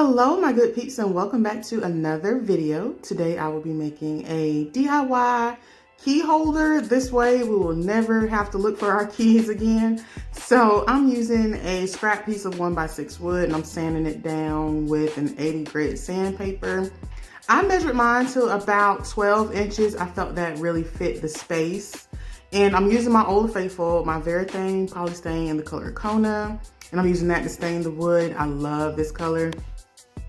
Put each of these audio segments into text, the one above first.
Hello my good peeps and welcome back to another video. Today I will be making a DIY key holder. This way we will never have to look for our keys again. So I'm using a scrap piece of 1x6 wood and I'm sanding it down with an 80 grit sandpaper. I measured mine to about 12 inches. I felt that really fit the space. And I'm using my Old Faithful, my Varathane polystain in the color Kona. And I'm using that to stain the wood. I love this color.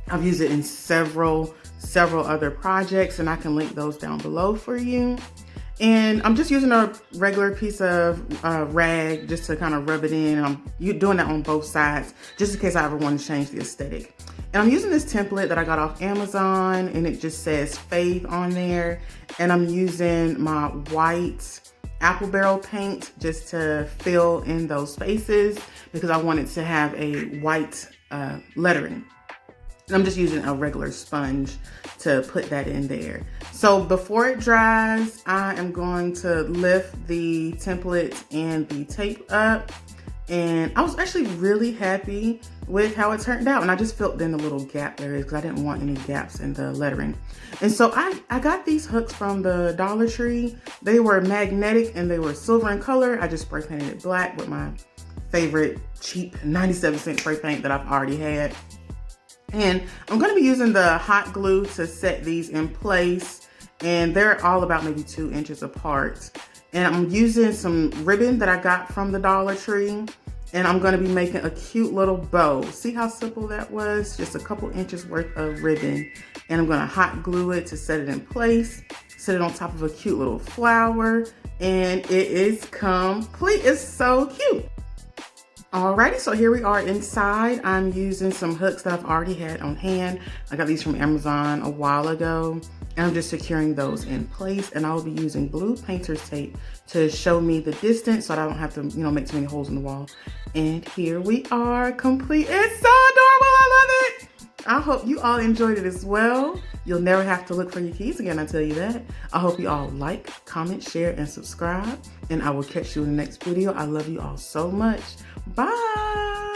I've used it in several other projects and I can link those down below for you. And I'm just using a regular piece of rag just to kind of rub it in. And I'm doing that on both sides just in case I ever want to change the aesthetic. And I'm using this template that I got off Amazon and it just says Faith on there. And I'm using my white apple barrel paint just to fill in those spaces because I wanted to have a white lettering. And I'm just using a regular sponge to put that in there. So before it dries, I am going to lift the template and the tape up. And I was actually really happy with how it turned out. And I just filled in the little gap areas because I didn't want any gaps in the lettering. And so I got these hooks from the Dollar Tree. They were magnetic and they were silver in color. I just spray painted it black with my favorite cheap 97-cent spray paint that I've already had. And I'm going to be using the hot glue to set these in place. And they're all about maybe 2 inches apart. And I'm using some ribbon that I got from the Dollar Tree. And I'm going to be making a cute little bow. See how simple that was? Just a couple inches worth of ribbon. And I'm going to hot glue it to set it in place. Set it on top of a cute little flower. And it is complete. It's so cute. Alrighty, so here we are inside. I'm using some hooks that I've already had on hand. I got these from Amazon a while ago, and I'm just securing those in place. And I will be using blue painter's tape to show me the distance so I don't have to, make too many holes in the wall. And here we are, complete. It's so adorable, I love it. I hope you all enjoyed it as well. You'll never have to look for your keys again, I tell you that. I hope you all like, comment, share, and subscribe. And I will catch you in the next video. I love you all so much. Bye.